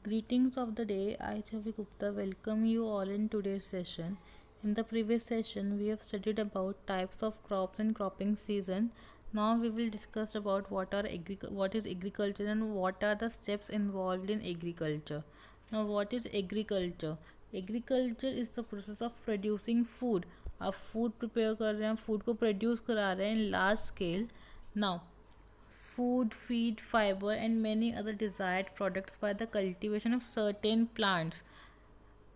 Greetings of the day. I, Chavi Gupta, welcome you all in today's session. In the previous session, we have studied about types of crops and cropping season. Now we will discuss about what is agriculture and what are the steps involved in agriculture. Now, what is agriculture? Agriculture is the process of producing food. आप food prepare कर रहे हैं, food को produce करा रहे हैं in large scale. Now, food, feed, fiber, and many other desired products by the cultivation of certain plants.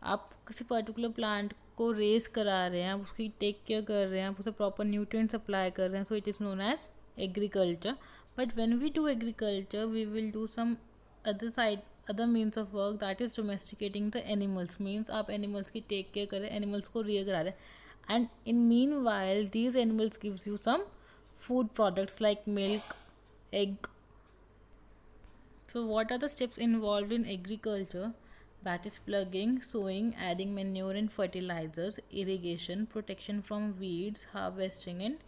आप किसी पर्टिकुलर प्लांट को रेस करा रहे हैं, आप उसकी टेक केयर कर रहे हैं, आप उसे प्रॉपर न्यूट्रिएंट्स अप्लाई कर रहे हैं, so it is known as agriculture. But when we do agriculture we will do some other means of work, that is domesticating the animals. Means आप एनिमल्स की टेक केयर करें, animals को rear करा रहे हैं, and in meanwhile these animals gives you some food products like milk, egg. So what are the steps involved in agriculture? That is plugging, sowing, adding manure and fertilizers, irrigation, protection from weeds, harvesting and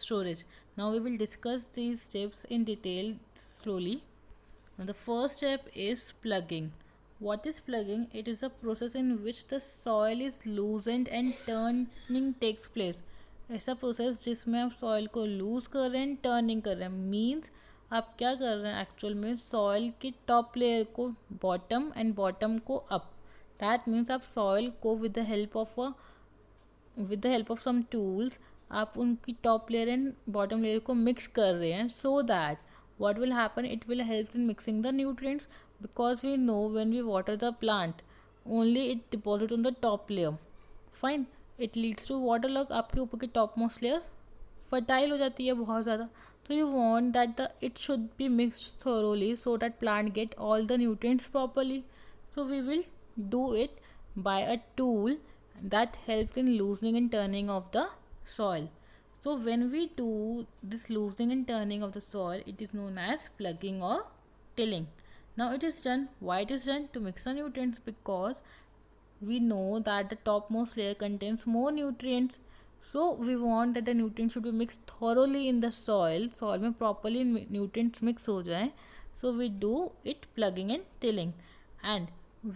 storage. Now we will discuss these steps in detail slowly. Now the first step is plugging. What is plugging? It is a process in which the soil is loosened and turning takes place. ऐसा process जिसमें आप soil को loose कर रहे हैं, turning कर रहे हैं. मीन्स आप क्या कर रहे हैं एक्चुअल में, सॉइल की टॉप लेयर को बॉटम एंड बॉटम को अप. दैट मीन्स आप सॉइल को with the help of some tools आप उनकी top layer and bottom layer को मिक्स कर रहे हैं. So that what will happen, it will help in mixing the nutrients, because we know when we water the plant only it deposits on the top layer. Fine, it leads to water log. आपके ऊपर की top most layer fertile हो जाती है बहुत ज़्यादा. तो you want that the it should be mixed thoroughly so that plant get all the nutrients properly. So we will do it by a tool that helps in loosening and turning of the soil. So when we do this loosening and turning of the soil, it is known as plugging or tilling. Now it is done. Why it is done? To mix the nutrients, because we know that the topmost layer contains more nutrients. So we want that the nutrients should be mixed thoroughly in the soil. Soil में properly nutrients mix हो जाए. So we do it plugging and tilling. And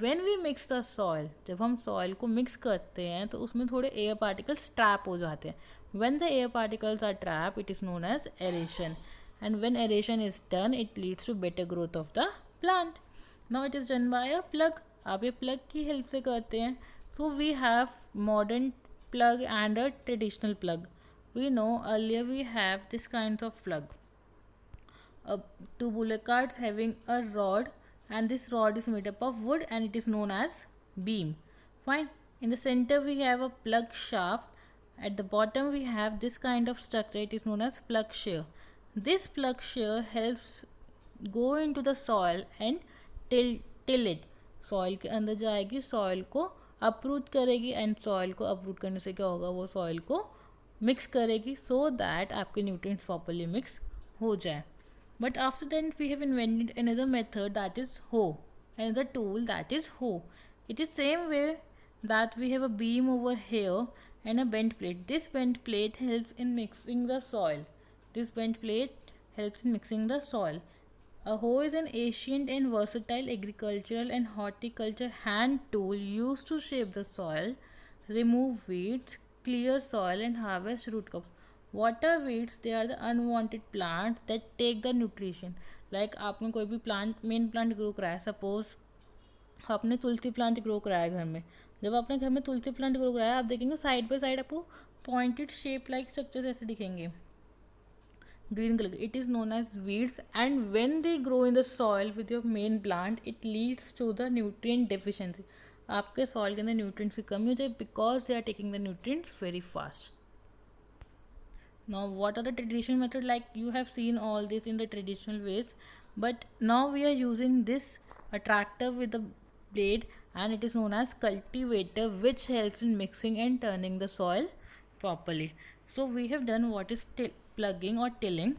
when we mix the soil, जब हम soil को mix करते हैं तो उसमें थोड़े air particles trap हो जाते हैं. When the air particles are trapped, it is known as aeration. And when aeration is done, it leads to better growth of the plant. Now it is done by a plug. आप ये plug की help से करते हैं. So we have modern plug and a traditional plug. We know earlier we have this kinds of plug. Tubular cards having a rod, and this rod is made up of wood and it is known as beam. Fine. In the center we have a plug shaft. At the bottom we have this kind of structure, it is known as plug shear. This plug shear helps go into the soil and till it. Soil के अंदर जाएगी, soil को अप्रूट करेगी, and soil को अप्रूट करने से क्या होगा, वो सॉइल को मिक्स करेगी, सो दैट आपके न्यूट्रिएंट्स प्रॉपरली मिक्स हो जाए. But after that we have invented another method, that is hoe, another tool, that is hoe. It is same way that we have a beam over here and a bent plate. This bent plate helps in mixing the soil. This bent plate helps in mixing the soil. A hoe is an ancient and versatile agricultural and horticulture hand tool used to shape the soil, remove weeds, clear soil and harvest root crops. What are weeds? They are the unwanted plants that take the nutrition. Like आपने कोई भी plant, main plant grow कराया, suppose आपने तुलसी plant grow कराया घर में. जब आपने घर में तुलसी प्लांट ग्रो कराया, आप देखेंगे साइड बाय साइड आपको पॉइंटेड शेप लाइक स्ट्रक्चर्स ऐसे दिखेंगे green color. It is known as weeds, and when they grow in the soil with your main plant, it leads to the nutrient deficiency. आपके soil के अंदर nutrients की कमी हो जाए, because they are taking the nutrients very fast. Now what are the traditional method? Like you have seen all this in the traditional ways, but now we are using this a tractor with a blade, and it is known as cultivator, which helps in mixing and turning the soil properly. So we have done what is plugging or tilling.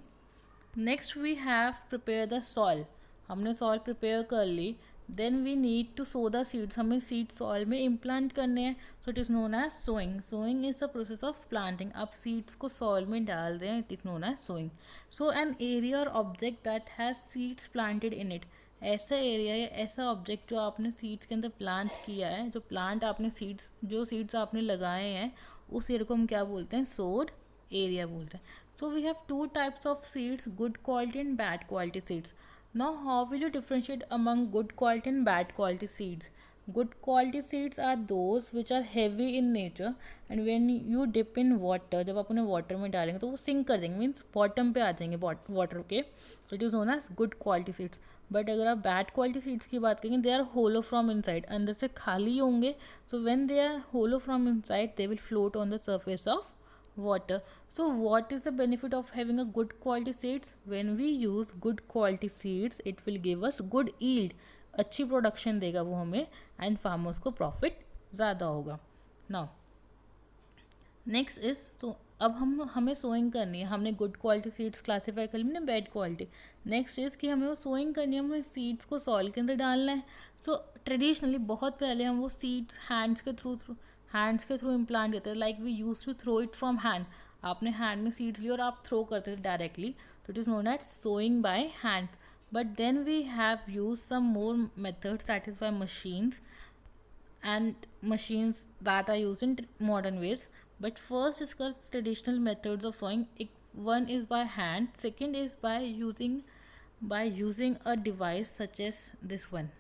Next we have prepare the soil. हमने soil prepare कर ली. Then we need to sow the seeds. हमें seeds soil में implant करने हैं. So it is known as sowing. Sowing is the process of planting. आप seeds को soil में डाल दें. It is known as sowing. So an area or object that has seeds planted in it ऐसा area या ऐसा object जो आपने सीड्स के अंदर प्लांट किया है, जो प्लांट आपने सीड्स, जो सीड्स आपने लगाए हैं, उस एरिया को हम क्या बोलते हैं? सोड एरिया बोलते हैं. So we have two types of seeds, good quality and bad quality seeds. Now how will you differentiate among good quality and bad quality seeds? Good quality seeds are those which are heavy in nature and when you dip in water, जब आप उन्हें water में डालेंगे तो वो sink कर देंगे, means bottom पे आ जाएंगे वाटर के. तो it is known as good quality seeds. But अगर आप बैड क्वालिटी सीड्स की बात करेंगे, they are hollow from inside, अंदर से खाली होंगे. So when they are hollow from inside they will float on the surface of water. So what is the benefit of having a good quality seeds? When we use good quality seeds, it will give us good yield. अच्छी production देगा वो हमें and farmers को profit ज़्यादा होगा. Now next is, तो अब हमें सोइंग करनी है. हमने गुड क्वालिटी सीड्स क्लासीफाई कर ली, हमने बैड क्वालिटी. नेक्स्ट इज कि हमें वो सोइंग करनी है, हमें सीड्स को सॉइल के अंदर डालना है. सो ट्रेडिशनली बहुत पहले हम वो सीड्स हैंड्स के थ्रू इम्प्लांट करते थे. Like we use to throw it from hand. आपने हैंड में सीड्स ली और आप थ्रो करते थे डायरेक्टली, तो it is known as sowing by hand. But then we have used some more methods, that is by machines, and machines that are used in modern ways. But first discuss traditional methods of sowing. One is by hand, second is by using a device such as this one.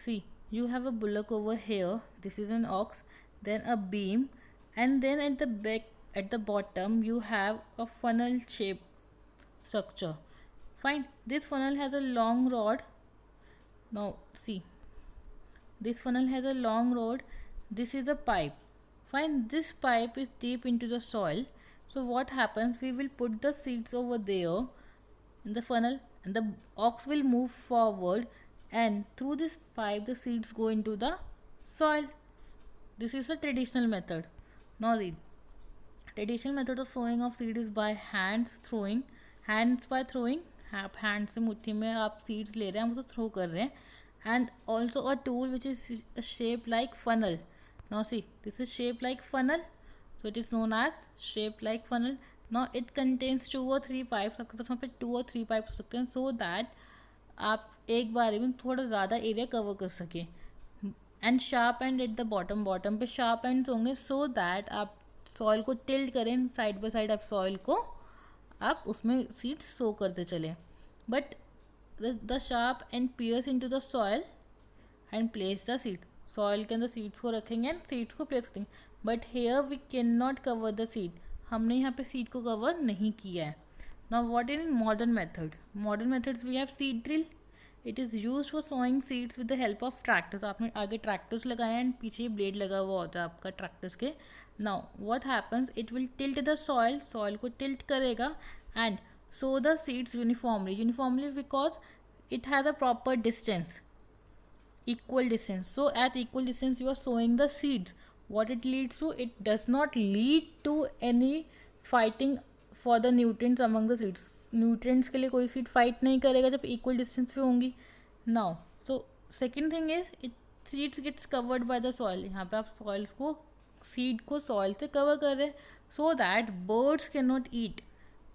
See, you have a bullock over here, this is an ox, then a beam, and then at the back, at the bottom you have a funnel shape structure. Fine, this funnel has a long rod. Now see, this funnel has a long rod. This is a pipe. Fine, this pipe is deep into the soil. So what happens, we will put the seeds over there in the funnel and the ox will move forward, and through this pipe the seeds go into the soil. This is the traditional method. Now read. Traditional method of sowing of seed is by hands by throwing. आप hand से मुट्ठी में आप seeds ले रहे हैं, हम उसे थ्रो कर रहे हैं. And also a tool which is shape like funnel. Now see, this is shape like funnel, so it is known as shape like funnel. Now it contains 2 or 3 pipes. आपके पास वहाँ पे 2 or 3 पाइप्स हो सकते हैं, so that आप एक बार में थोड़ा ज़्यादा एरिया कवर कर सकें. And sharp end at the bottom पे शार्प एंड्स होंगे, सो दैट आप सॉइल को टिल्ट करें साइड बाय साइड. आप सॉइल को आप उसमें सीड्स सो करते चलें. But the sharp end pierce into the soil and place the seed. Soil के अंदर सीड्स को रखेंगे एंड सीड्स को प्लेस करेंगे. But here we can not cover the seed. हमने यहाँ पे सीड को कवर नहीं किया है. Now what is in modern methods we have seed drill. It is use for sowing seeds with the help of tractors. आपने आगे tractors लगाए एंड पीछे ब्लेड लगा हुआ होता है आपका ट्रैक्टर्स के. Now what happens, it will tilt the soil को टिल्ट करेगा and sow the seeds uniformly because it has a proper distance, equal distance. So at equal distance you are sowing the seeds. What it leads to, it does not lead to any fighting for the nutrients among the seeds. Nutrients के लिए कोई seed fight नहीं करेगा जब equal distance पे होंगी. Now so second thing is, it seeds gets covered by the soil. यहाँ पे आप seed को soil से cover कर रहे हैं so that birds cannot eat,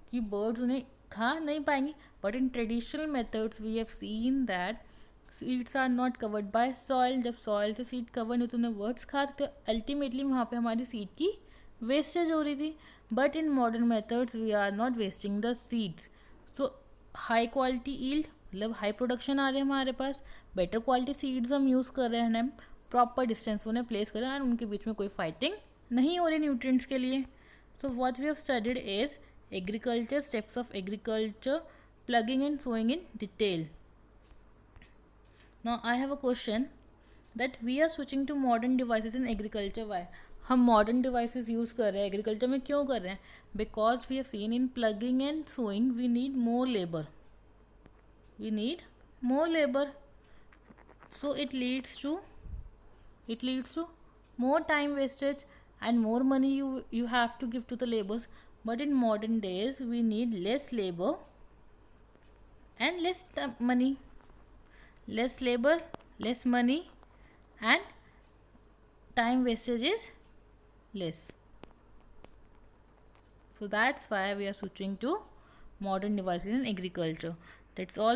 कि बर्ड्स उन्हें खा नहीं पाएंगे. But in traditional methods we have seen that seeds are not covered by soil. जब सॉइल से सीड कवर नहीं तो उन्हें बर्ड्स खा सकते. अल्टीमेटली वहाँ पे हमारी सीड की वेस्टेज हो रही थी. But in modern methods we are not wasting the seeds. So high quality yield, मतलब हाई प्रोडक्शन आ रहे हैं हमारे पास. बेटर क्वालिटी सीड्स हम यूज़ कर रहे हैं, हम प्रॉपर डिस्टेंस उन्हें प्लेस कर रहे हैं और उनके बीच में कोई फाइटिंग नहीं हो रही न्यूट्रिएंट्स के लिए. So what we have studied is agriculture, steps of agriculture, plugging and sowing in detail. Now I have a question that we are switching to modern devices in agriculture. Why? हम modern devices use कर रहे हैं agriculture में. क्यों कर रहे हैं? Because we have seen in plugging and sowing we need more labor. So it leads to more time wastage and more money you have to give to the laborers. But in modern days we need less labor and less money. Less labor, less money, and time wastage is less. So that's why we are switching to modern devices in agriculture. That's all.